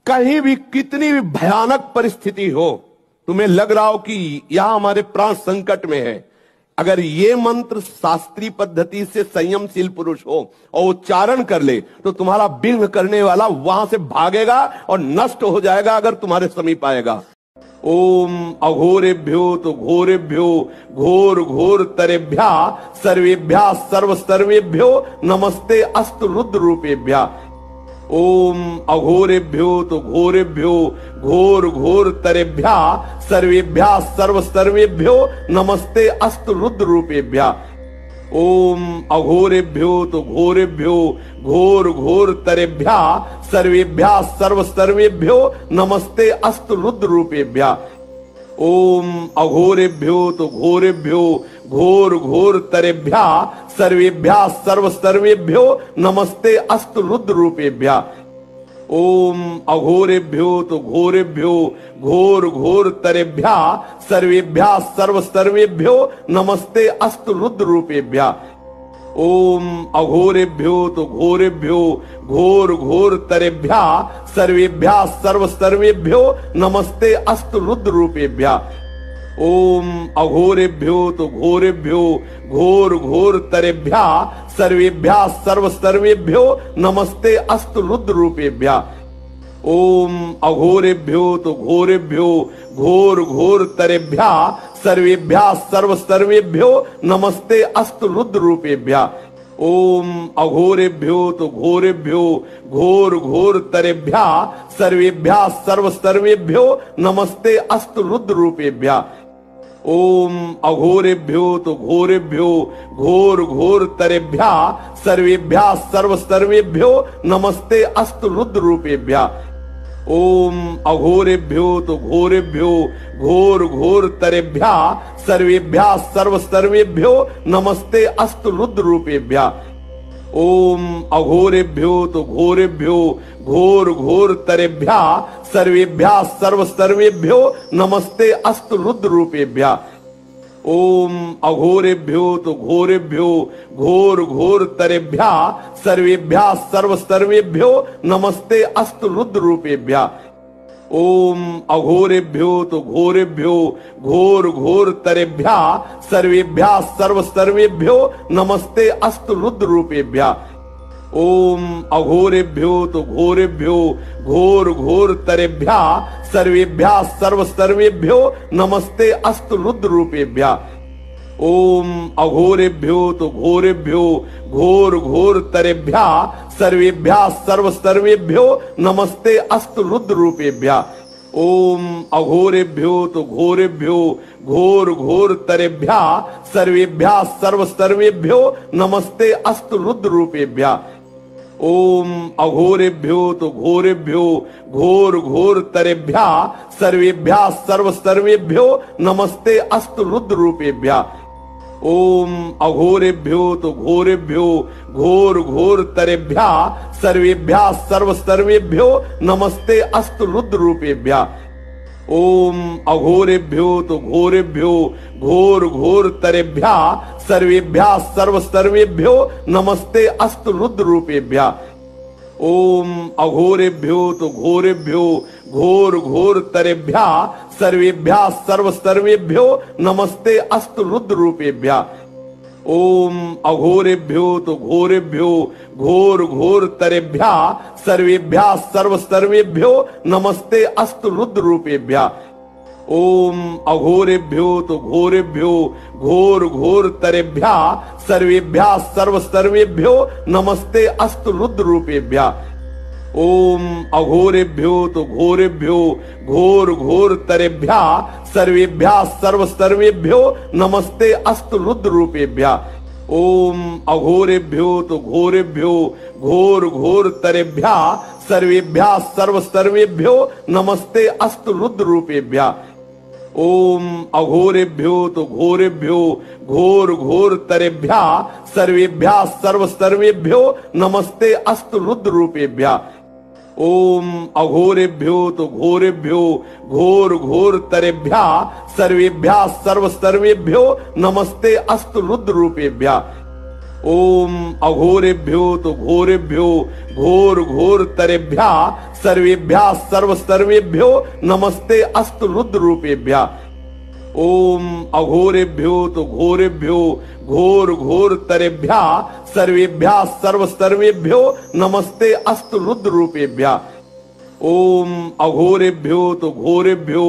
कहीं भी कितनी भी भयानक परिस्थिति हो, तुम्हें लग रहा हो कि यहां हमारे प्राण संकट में है, अगर ये मंत्र शास्त्रीय पद्धति से संयमशील पुरुष हो और उच्चारण कर ले तो तुम्हारा विघ्न करने वाला वहां से भागेगा और नष्ट हो जाएगा अगर तुम्हारे समीप आएगा। ओम अघोरेभ्यो तो घोरेभ्यो घोर घोर तरेभ्या सर्वेभ्या सर्व सर्वेभ्यो नमस्ते अस्तु रुद्र रूपेभ्या। ओम अघोरेभ्यो तो घोरेभ्यो घोर घोर तरेभ्या सर्वेभ्या सर्व सर्वेभ्यो नमस्ते अस्तु रुद्र रूपेभ्या। ओम अघोरेभ्यो तो घोरेभ्यो घोर घोर तरेभ्या सर्वेभ्या सर्व सर्वेभ्यो नमस्ते अस्तु रुद्र रूपेभ्या। ओम अघोरेभ्यो तो घोरेभ्यो घोर घोर तरेभ्या सर्वेभ्या सर्व सर्वेभ्यो नमस्ते अस्तु रुद्र रूपेभ्या। ओम अघोरेभ्यो तो घोरेभ्यो घोर घोर तरेभ्या सर्वेभ्या सर्व सर्वेभ्यो नमस्ते अस्तु रुद्र रूपेभ्या। ओम अघोरेभ्यो तो घोरेभ्यो घोर घोर तरेभ्या सर्वेभ्या सर्व सर्वेभ्यो नमस्ते अस्तु रुद्र रूपेभ्या। ओम अघोरेभ्यो तो घोरेभ्यो घोर घोर तरेभ्या सर्वेभ्या सर्व सर्वेभ्यो नमस्ते अस्तु रुद्र रूपेभ्या। ओम अघोरेभ्यो तो घोरेभ्यो घोर घोर तरेभ्या सर्वेभ्या सर्व सर्वेभ्यो नमस्ते अस्तु रुद्र रूपेभ्या। ओम अघोरेभ्यो तो घोरेभ्यो घोर घोर तरेभ्या सर्वेभ्या सर्व सर्वेभ्यो नमस्ते अस्तु रुद्र रूपेभ्या। ओम अघोरेभ्यो तो घोरेभ्यो घोर घोर तरेभ्या सर्वेभ्या सर्व सर्वेभ्यो नमस्ते अस्तु रुद्र रूपेभ्या। ओम अघोरेभ्यो तो घोरेभ्यो घोर घोर तरेभ्या सर्वेभ्या सर्व सर्वेभ्यो नमस्ते अस्तु रुद्र रूपेभ्या। ओम अघोरेभ्यो तो घोरेभ्यो घोर घोर तरेभ्या सर्वेभ्या सर्व सर्वेभ्यो नमस्ते अस्तु रुद्र रूपेभ्या। ओम अघोरेभ्यो तो घोरेभ्यो घोर घोर तरेभ्या सर्वेभ्या सर्व सर्वेभ्यो नमस्ते अस्तु रुद्र रूपेभ्या। ओम अघोरेभ्यो तो घोरेभ्यो घोर घोर तरेभ्या सर्वेभ्या सर्व सर्वेभ्यो नमस्ते अस्तु रुद्र रूपेभ्या। ओम अघोरेभ्यो तो घोरेभ्यो घोर घोर तरेभ्या सर्वेभ्या सर्व सर्वेभ्यो नमस्ते अस्तु रुद्र रूपेभ्या। ओम अघोरेभ्यो तो घोरेभ्यो घोर घोर तरेभ्या सर्वेभ्या सर्व सर्वेभ्यो नमस्ते अस्तु रुद्र रूपेभ्या। ओम अघोरेभ्यो तो घोरेभ्यो घोर घोर तरेभ्या सर्वेभ्या सर्व सर्वेभ्यो नमस्ते अस्तु रुद्र रूपेभ्या। ओम अघोरेभ्यो तो घोरेभ्यो घोर घोर तरेभ्या सर्वेभ्या सर्व सर्वेभ्यो नमस्ते अस्तु रुद्र रूपेभ्या। ओम अघोरेभ्यो तो घोरेभ्यो घोर घोर तरेभ्या सर्वेभ्या सर्व सर्वेभ्यो नमस्ते अस्तु रुद्र रूपेभ्या। ओम अघोरेभ्यो तो घोरेभ्यो घोर घोर तरेभ्या सर्वेभ्या सर्व सर्वेभ्यो नमस्ते अस्तु रुद्र रूपेभ्या। ओम अघोरेभ्यो तो घोरेभ्यो घोर घोर तरेभ्या सर्वेभ्या सर्व सर्वेभ्यो नमस्ते अस्तु रुद्र रूपेभ्या। ओम अघोरेभ्यो तो घोरेभ्यो घोर घोर तरेभ्या सर्वेभ्या सर्व सर्वेभ्यो नमस्ते अस्तु रुद्र रूपेभ्या। ओम अघोरेभ्यो तो घोरेभ्यो घोर घोर तरेभ्या सर्वेभ्या सर्व सर्वेभ्यो नमस्ते अस्तु रुद्र रूपेभ्या। ओम अघोरेभ्यो तो घोरेभ्यो घोर घोर तरेभ्या सर्वेभ्या सर्व सर्वेभ्यो नमस्ते अस्तु रुद्र रूपेभ्या। ओम अघोरेभ्यो तो घोरेभ्यो घोर घोर तरेभ्या सर्वेभ्या सर्व सर्वेभ्यो नमस्ते अस्तु रुद्र रूपेभ्या। ओम अघोरेभ्यो तो घोरेभ्यो घोर घोर तरेभ्या सर्वेभ्या सर्व सर्वेभ्यो नमस्ते अस्तु रुद्र रूपेभ्या। ओम अघोरेभ्यो तो घोरेभ्यो घोर घोर तरेभ्या सर्वेभ्या सर्व सर्वेभ्यो नमस्ते अस्तु रुद्र रूपेभ्या। ओम अघोरेभ्यो तो घोरेभ्यो घोर घोर तरेभ्या सर्वेभ्या सर्व सर्वेभ्यो नमस्ते अस्तु रुद्र रूपेभ्या। ओम अघोरेभ्यो तो घोरेभ्यो घोर घोर तरेभ्या सर्वेभ्या सर्व सर्वेभ्यो नमस्ते अस्तु रुद्र रूपेभ्या। ओम अघोरेभ्यो तो घोरेभ्यो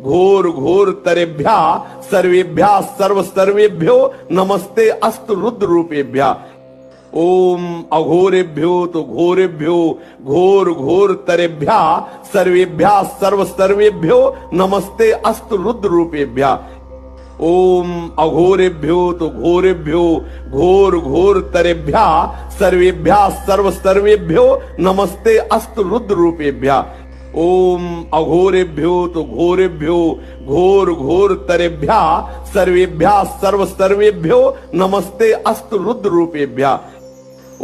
घोर घोर तरेभ्या सर्वेभ्या सर्व सर्वेभ्यो नमस्ते अस्तु रुद्र रूपेभ्या। ओम अघोरेभ्यो तो घोरेभ्यो घोर घोर तरेभ्या सर्वेभ्या सर्व सर्वेभ्यो नमस्ते अस्तु रुद्र रूपेभ्या। ओम अघोरेभ्यो तो घोरेभ्यो घोर घोर तरेभ्या सर्वेभ्या सर्व सर्वेभ्यो नमस्ते अस्तु रुद्र रूपेभ्या। ओम अघोरेभ्यो तो घोरेभ्यो घोर घोर तरेभ्या सर्वेभ्या सर्व सर्वेभ्यो नमस्ते अस्तु रुद्र रूपेभ्या।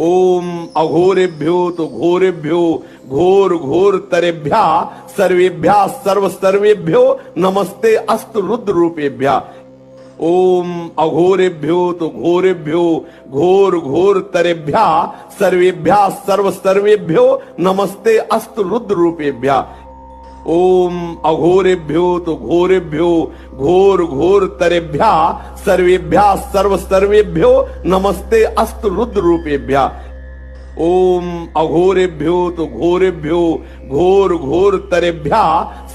ओम अघोरेभ्यो तो घोरेभ्यो घोर घोर तरेभ्या सर्वेभ्या सर्व सर्वेभ्यो नमस्ते अस्तु रुद्र रूपेभ्या। ओम अघोरेभ्यो तो घोरेभ्यो घोर घोर तरेभ्या सर्वेभ्या सर्व सर्वेभ्यो नमस्ते अस्तु रुद्र रूपेभ्या। ओम अघोरेभ्यो तो घोरेभ्यो घोर घोर तरेभ्या सर्वेभ्या सर्व सर्वेभ्यो नमस्ते अस्तु रुद्र रूपेभ्या। ओम अघोरेभ्यो तो घोरेभ्यो घोर घोर तरेभ्या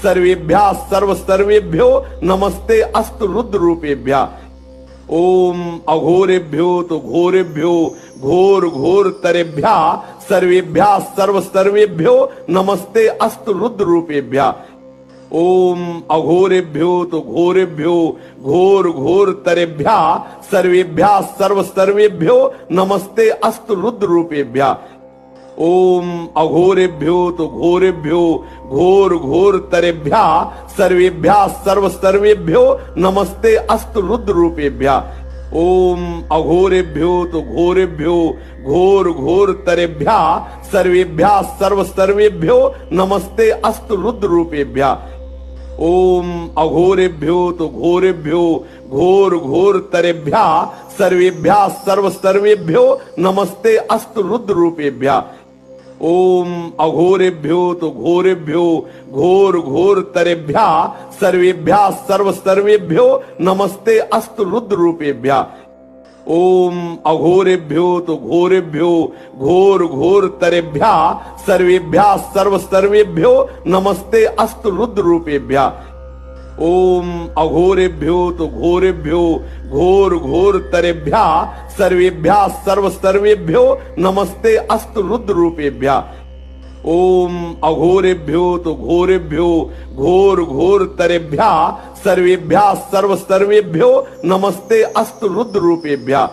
सर्वेभ्या सर्व सर्वेभ्यो नमस्ते अस्तु रुद्र रूपेभ्या। ओम अघोरेभ्यो तो घोरेभ्यो घोर घोर तरेभ्या सर्वेभ्या सर्व सर्वेभ्यो नमस्ते अस्तु रुद्र रूपेभ्या। ओम अघोरेभ्यो तो घोरेभ्यो घोर घोर तरेभ्या सर्वेभ्या सर्व सर्वेभ्यो नमस्ते अस्तु रुद्र रूपेभ्या। ओम अघोरेभ्यो तो घोरेभ्यो घोर घोर तरेभ्या सर्वेभ्या सर्व सर्वेभ्यो नमस्ते अस्तु रुद्र रूपेभ्या। ओम अघोरेभ्यो तो घोरेभ्यो घोर घोर तरेभ्या सर्वेभ्या सर्व सर्वेभ्यो नमस्ते अस्तु रुद्र रूपेभ्या। ओम अघोरेभ्यो तो घोरेभ्यो घोर घोर तरेभ्या सर्वेभ्या सर्व सर्वेभ्यो नमस्ते अस्तु रुद्र रूपेभ्या। ओम अघोरेभ्यो तो घोरेभ्यो घोर घोर तरेभ्या सर्वेभ्या सर्व सर्वेभ्यो नमस्ते अस्तु रुद्र रूपेभ्या। ओम अघोरेभ्यो तो घोरेभ्यो घोर घोर तरेभ्या सर्वेभ्या सर्व सर्वेभ्यो नमस्ते अस्तु रुद्र रूपेभ्या। ओम अघोरेभ्यो तो घोरेभ्यो घोर घोर तरेभ्या सर्वेभ्या सर्व सर्वेभ्यो नमस्ते अस्तु रुद्र रूपेभ्या। ओम अघोरेभ्यो तो घोरेभ्यो घोर घोर तरेभ्या सर्वेभ्या सर्व सर्वेभ्यो नमस्ते अस्तु रुद्र रूपेभ्या।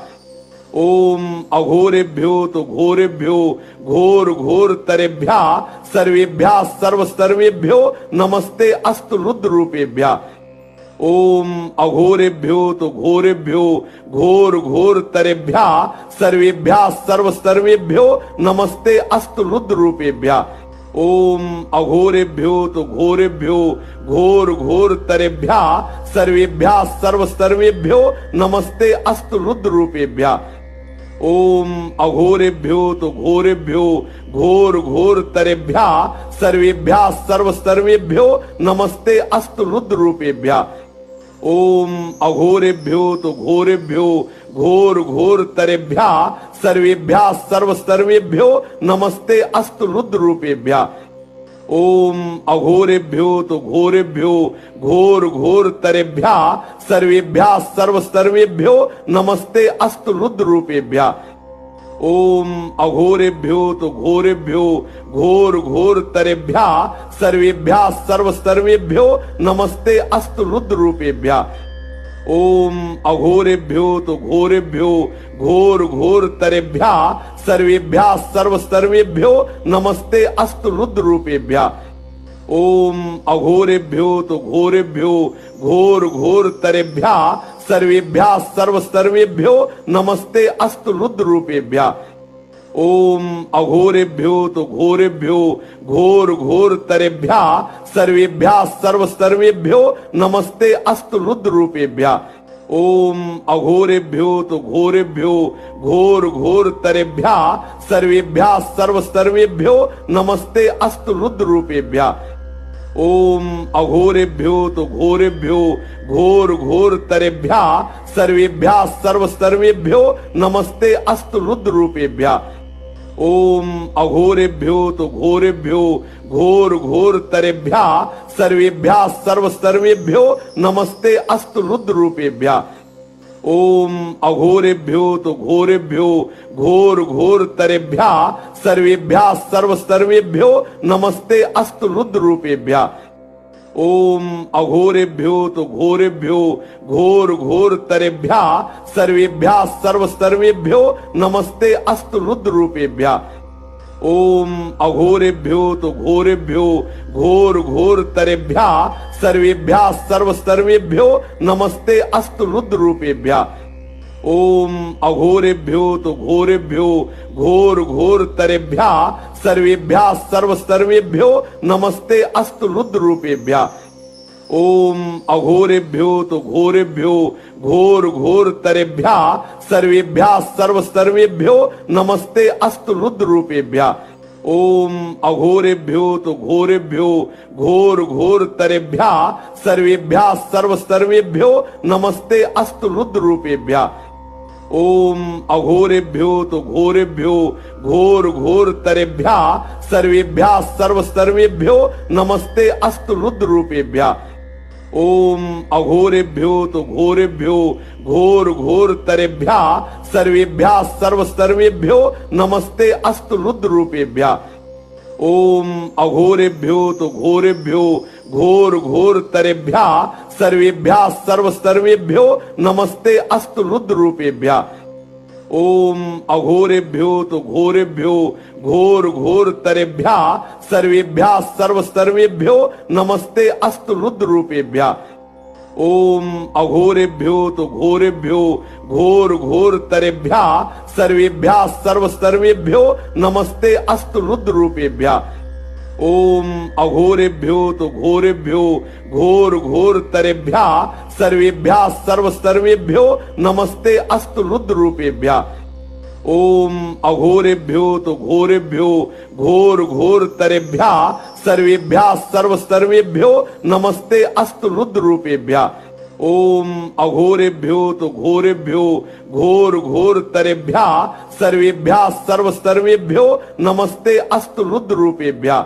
ओम अघोरेभ्यो तो घोरेभ्यो घोर घोर तरेभ्या सर्वेभ्या सर्व सर्वेभ्यो नमस्ते अस्तु रुद्र रूपेभ्या। ओम अघोरेभ्यो तो घोरेभ्यो घोर घोर तरेभ्या सर्वेभ्या सर्व सर्वेभ्यो नमस्ते अस्तु रुद्र रूपेभ्या। ओम अघोरेभ्यो तो घोरेभ्यो घोर घोर तरेभ्या सर्वेभ्या सर्व सर्वेभ्यो नमस्ते अस्तु रुद्र रूपेभ्या। ओम अघोरेभ्यो तो घोरेभ्यो घोर घोर तरेभ्या सर्वेभ्या सर्व सर्वेभ्यो नमस्ते अस्तु रुद्र रूपेभ्या। ओम अघोरेभ्यो तो घोरेभ्यो घोर घोर तरेभ्या सर्वेभ्या सर्व सर्वेभ्यो नमस्ते अस्तु रुद्र रूपेभ्या। ओम अघोरेभ्यो तो घोरेभ्यो घोर घोर तरेभ्या सर्वेभ्या सर्व सर्वेभ्यो नमस्ते अस्तु रुद्र रूपेभ्या। ओम अघोरेभ्यो तो घोरेभ्यो घोर घोर तरेभ्या सर्वेभ्या सर्व सर्वेभ्यो नमस्ते अस्तु रुद्र रूपेभ्या। ओम अघोरेभ्यो तो घोरेभ्यो घोर घोर तरेभ्या सर्वेभ्या सर्व सर्वेभ्यो नमस्ते अस्तु रुद्र रूपेभ्या। ओम अघोरेभ्यो तो घोरेभ्यो घोर घोर तरेभ्या सर्वेभ्या सर्व सर्वेभ्यो नमस्ते अस्तु रुद्र रूपेभ्या। ओम अघोरेभ्यो तो घोरेभ्यो घोर घोर तरेभ्या सर्वेभ्या सर्व सर्वेभ्यो नमस्ते अस्तु रुद्र रूपेभ्या। ओम अघोरेभ्यो तो घोरेभ्यो घोर घोरतरेभ्यः सर्वेभ्यः सर्वसर्वेभ्यो नमस्ते अस्तु रुद्र रूपेभ्यः। ओम अघोरेभ्यो तो घोरेभ्यो घोर घोरतरेभ्यः सर्वेभ्यः सर्वसर्वेभ्यो नमस्ते अस्तु रुद्र रूपेभ्यः। ओम अघोरेभ्यो तो घोरेभ्यो घोर घोरतरेभ्यः सर्वेभ्यः सर्वसर्वेभ्यो नमस्ते अस्तु रुद्र रूपेभ्यः। ओम अघोरेभ्यो तो घोरेभ्यो घोर घोरतरेभ्यः सर्वेभ्यः सर्वसर्वेभ्यो नमस्ते अस्तु रुद्र रूपेभ्यः। ओम अघोरेभ्यो तो घोरेभ्यो घोर घोरतरेभ्यः सर्वेभ्यः सर्वसर्वेभ्यो नमस्ते अस्तु रुद्र रूपेभ्यः। ओम अघोरेभ्यो तो घोरेभ्यो घोर घोरतरेभ्यः सर्वेभ्यः सर्वसर्वेभ्यो नमस्ते अस्तु रुद्र रूपेभ्यः। ओम अघोरेभ्यो तो घोरेभ्यो घोर घोरतरेभ्यः सर्वेभ्यः सर्वसर्वेभ्यो नमस्ते अस्तु रुद्र रूपेभ्यः। ओम अघोरेभ्यो तो घोरेभ्यो घोर घोरतरेभ्यः सर्वेभ्यः सर्वसर्वेभ्यो नमस्ते अस्तु रुद्र रूपेभ्यः। ओम अघोरेभ्यो तो घोरेभ्यो घोर घोरतरेभ्यः सर्वेभ्यः सर्वसर्वेभ्यो नमस्ते अस्तु रुद्र रूपेभ्यः। ओम अघोरेभ्यो तो घोरेभ्यो घोर घोरतरेभ्यः सर्वेभ्यः सर्वसर्वेभ्यो नमस्ते अस्तु रुद्र रूपेभ्यः। ओम अघोरेभ्यो तो घोरेभ्यो घोर घोरतरेभ्यः सर्वेभ्यः सर्वसर्वेभ्यो नमस्ते अस्तु रुद्र रूपेभ्यः। ओम अघोरेभ्यो तो घोरेभ्यो घोर घोरतरेभ्यः सर्वेभ्यः सर्वसर्वेभ्यो नमस्ते अस्तु रुद्र रूपेभ्यः। ओम अघोरेभ्यो तो घोरेभ्यो घोर घोरतरेभ्यः सर्वेभ्यः सर्वसर्वेभ्यो नमस्ते अस्तु रुद्र रूपेभ्यः। ओम अघोरेभ्यो तो घोरेभ्यो घोर घोरतरेभ्यः सर्वेभ्यः सर्वसर्वेभ्यो नमस्ते अस्तु रुद्र रूपेभ्यः। ओम अघोरेभ्यो तो घोरेभ्यो घोर घोरतरेभ्यः सर्वेभ्यः सर्वसर्वेभ्यो नमस्ते अस्तु रुद्र रूपेभ्यः। ओम अघोरेभ्यो तो घोरेभ्यो घोर घोरतरेभ्यः सर्वेभ्यः सर्वसर्वेभ्यो नमस्ते अस्तु रुद्र रूपेभ्यः। ओम अघोरेभ्यो तो घोरेभ्यो घोर घोरतरेभ्यः सर्वेभ्यः सर्वसर्वेभ्यो नमस्ते अस्तु रुद्र रूपेभ्यः।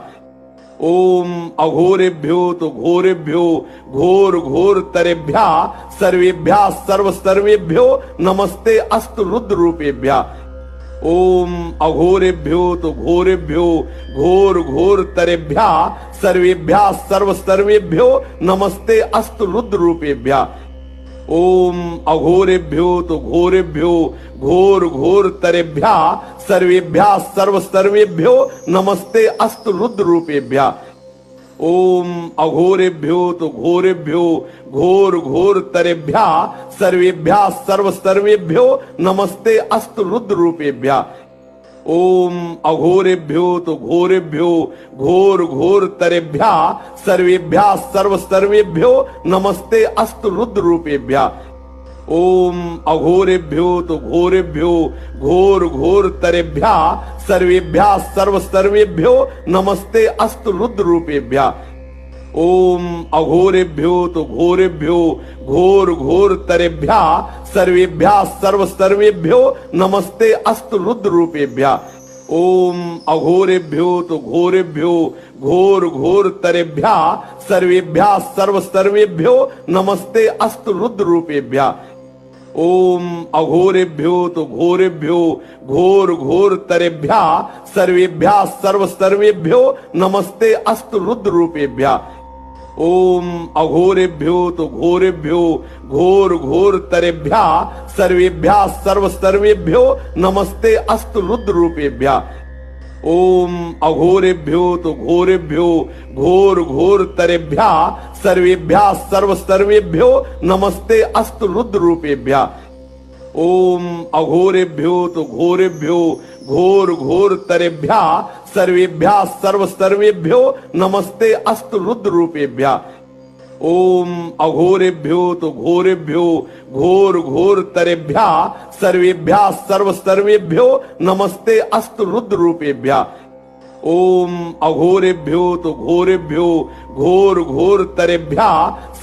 ओम अघोरेभ्यो तो घोरेभ्यो घोर घोरतरेभ्यः सर्वेभ्यः सर्वसर्वेभ्यो नमस्ते अस्तु रुद्र रूपेभ्यः। ओम अघोरेभ्यो तो घोरेभ्यो घोर घोरतरेभ्यः सर्वेभ्यः सर्वसर्वेभ्यो नमस्ते अस्तु रुद्र रूपेभ्यः। ओम अघोरेभ्यो तो घोरेभ्यो घोर घोरतरेभ्यः सर्वेभ्यः सर्वसर्वेभ्यो नमस्ते अस्तु रुद्र रूपेभ्यः। ओम अघोरेभ्यो तो घोरेभ्यो घोर घोरतरेभ्यः सर्वेभ्यः सर्वसर्वेभ्यो नमस्ते अस्तु रुद्र रूपेभ्यः। ओम अघोरेभ्यो तो घोरेभ्यो घोर घोरतरेभ्यः सर्वेभ्यः सर्वसर्वेभ्यो नमस्ते अस्तु रुद्र रूपेभ्यः। ओम अघोरेभ्यो तो घोरेभ्यो घोर घोरतरेभ्यः सर्वेभ्यः सर्वसर्वेभ्यो नमस्ते अस्तु रुद्र रूपेभ्यः। ओम अघोरेभ्यो तो घोरेभ्यो घोर घोरतरेभ्यः सर्वेभ्यः सर्वसर्वेभ्यो नमस्ते अस्तु रुद्र रूपेभ्यः। ओम अघोरेभ्यो तो घोरेभ्यो घोर घोरतरेभ्यः सर्वेभ्यः सर्वसर्वेभ्यो नमस्ते अस्तु रुद्र रूपेभ्यः। ओम अघोरेभ्यो तो घोरेभ्यो घोर घोरतरेभ्यः सर्वेभ्यः सर्वसर्वेभ्यो नमस्ते अस्तु रुद्र रूपेभ्यः। ओम अघोरेभ्यो तो घोरेभ्यो घोर घोरतरेभ्यः सर्वेभ्यः सर्वसर्वेभ्यो नमस्ते अस्तु रुद्र रूपेभ्यः। ओम अघोरेभ्यो तो घोरेभ्यो घोर घोरतरेभ्यः सर्वेभ्यः सर्वसर्वेभ्यो नमस्ते अस्तु रुद्र रूपेभ्यः। ओम अघोरेभ्यो तो घोरेभ्यो घोर घोरतरेभ्यः सर्वेभ्यः सर्वसर्वेभ्यो नमस्ते अस्तु रुद्र रूपेभ्यः। ओम अघोरेभ्यो तो घोरेभ्यो घोर घोर तरेभ्या सर्वेभ्या सर्व सर्वेभ्यो नमस्ते अस्तु रुद्र रूपेभ्या। ओम अघोरेभ्यो तो घोरेभ्यो घोर घोर तरेभ्या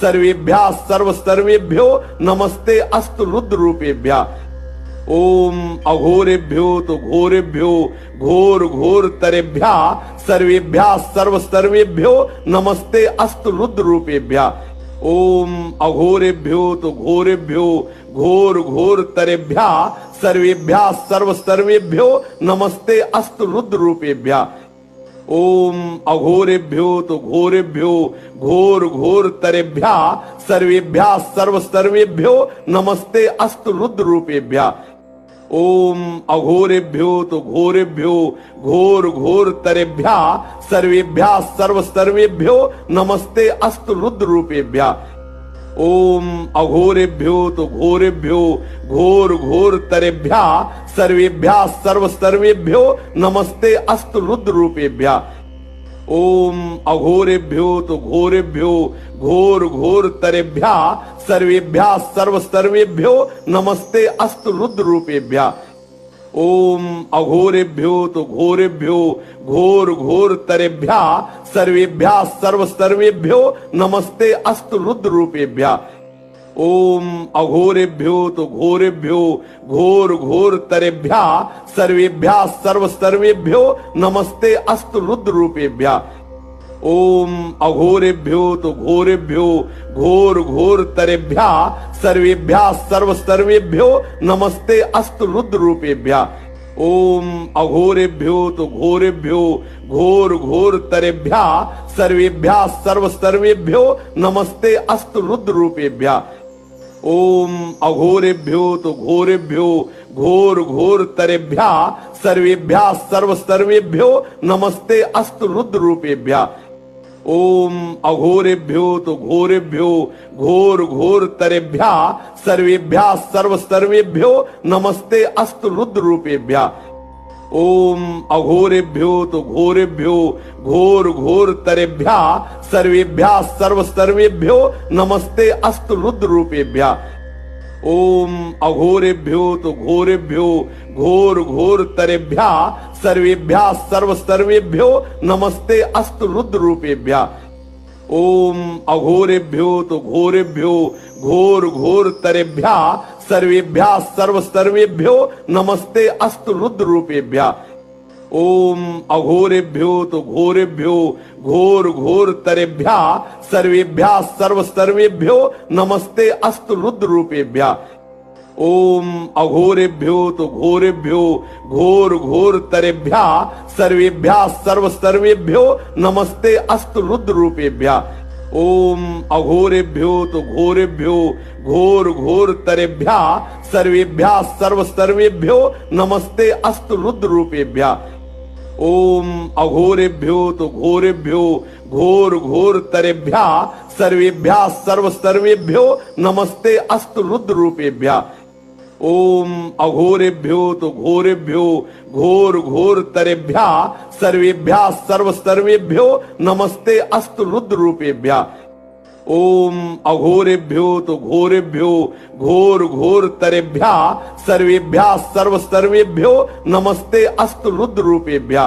सर्वेभ्या सर्व सर्वेभ्यो नमस्ते अस्तु रुद्र रूपेभ्या। ओम अघोरेभ्यो तो घोरेभ्यो घोर घोर तरेभ्या सर्वेभ्या सर्व सर्वेभ्यो नमस्ते अस्तु रुद्र रूपेभ्या। ओम अघोरेभ्यो तो घोरेभ्यो घोर घोर तरेभ्या सर्वेभ्या सर्व सर्वेभ्यो नमस्ते अस्तु रुद्र रूपेभ्या। ओम अघोरेभ्यो तो घोरेभ्यो घोर घोर तरेभ्या सर्वेभ्या सर्व सर्वेभ्यो नमस्ते अस्तु रुद्र रूपेभ्या। ओम अघोरेभ्यो तो घोरेभ्यो घोर घोर तरेभ्या सर्वेभ्या सर्व सर्वेभ्यो नमस्ते अस्तु रुद्र रूपेभ्या। ओम अघोरेभ्यो तो घोरेभ्यो घोर घोर तरेभ्या सर्वेभ्या सर्व सर्वेभ्यो नमस्ते अस्तु रुद्र रूपेभ्या। ओम अघोरेभ्यो तो घोरेभ्यो घोर घोर तरेभ्या सर्वेभ्या सर्व सर्वेभ्यो नमस्ते अस्तु रुद्र रूपेभ्या। ओम अघोरेभ्यो तो घोरेभ्यो घोर घोर तरेभ्या सर्वेभ्या सर्व सर्वेभ्यो नमस्ते अस्तु रुद्र रूपेभ्या। ओम अघोरेभ्यो तो घोरेभ्यो घोर घोर तरेभ्या सर्वेभ्या सर्व सर्वेभ्यो नमस्ते अस्तु रुद्र रूपेभ्या। ओम अघोरेभ्यो तो घोरेभ्यो घोर घोर तरेभ्या सर्वेभ्या सर्व सर्वेभ्यो नमस्ते अस्तु रुद्र रूपेभ्या। ओम अघोरेभ्यो तो घोरेभ्यो घोर घोर तरेभ्या सर्वेभ्या सर्व सर्वेभ्यो नमस्ते अस्तु रुद्र रूपेभ्या। ओम अघोरेभ्यो तो घोरेभ्यो घोर घोर तरेभ्या सर्वेभ्या सर्व सर्वेभ्यो नमस्ते अस्तु रुद्र रूपेभ्या। ओम अघोरेभ्यो तो घोरेभ्यो घोर घोर तरेभ्या सर्वेभ्या सर्व सर्वेभ्यो नमस्ते अस्तु रुद्र रूपेभ्या। ओम अघोरेभ्यो तो घोरेभ्यो घोर घोर तरेभ्या सर्वेभ्या सर्व सर्वेभ्यो नमस्ते अस्तु रुद्र रूपेभ्या। ओम अघोरेभ्यो तो घोरेभ्यो घोर घोर तरेभ्या सर्वेभ्या सर्व सर्वेभ्यो नमस्ते अस्तु रुद्र रूपेभ्या। ओम अघोरेभ्यो तो घोरेभ्यो घोर घोर तरेभ्या सर्वेभ्या सर्व सर्वेभ्यो नमस्ते अस्तु रुद्र रूपेभ्या। ओम अघोरेभ्यो तो घोरेभ्यो घोर घोर तरेभ्या सर्वेभ्या सर्व सर्वेभ्यो नमस्ते अस्तु रुद्र रूपेभ्या। ओम अघोरेभ्यो तो घोरेभ्यो घोर घोर तरेभ्या सर्वेभ्या सर्व सर्वेभ्यो नमस्ते अस्तु रुद्र रूपेभ्या। ओम अघोरेभ्यो तो घोरेभ्यो घोर घोर तरेभ्या सर्वेभ्या सर्व सर्वेभ्यो नमस्ते अस्तु रुद्र रूपेभ्या। ओम अघोरेभ्यो तो घोरेभ्यो घोर घोर तरेभ्या सर्वेभ्या सर्व सर्वेभ्यो नमस्ते अस्तु रुद्र रूपेभ्या। ओम अघोरेभ्यो तो घोरेभ्यो घोर घोर तरेभ्या सर्वेभ्या सर्व सर्वेभ्यो नमस्ते अस्तु रुद्र रूपेभ्या। ओम अघोरेभ्यो तो घोरेभ्यो घोर घोर तरेभ्या सर्वेभ्या सर्व सर्वेभ्यो नमस्ते अस्तु रुद्र रूपेभ्या।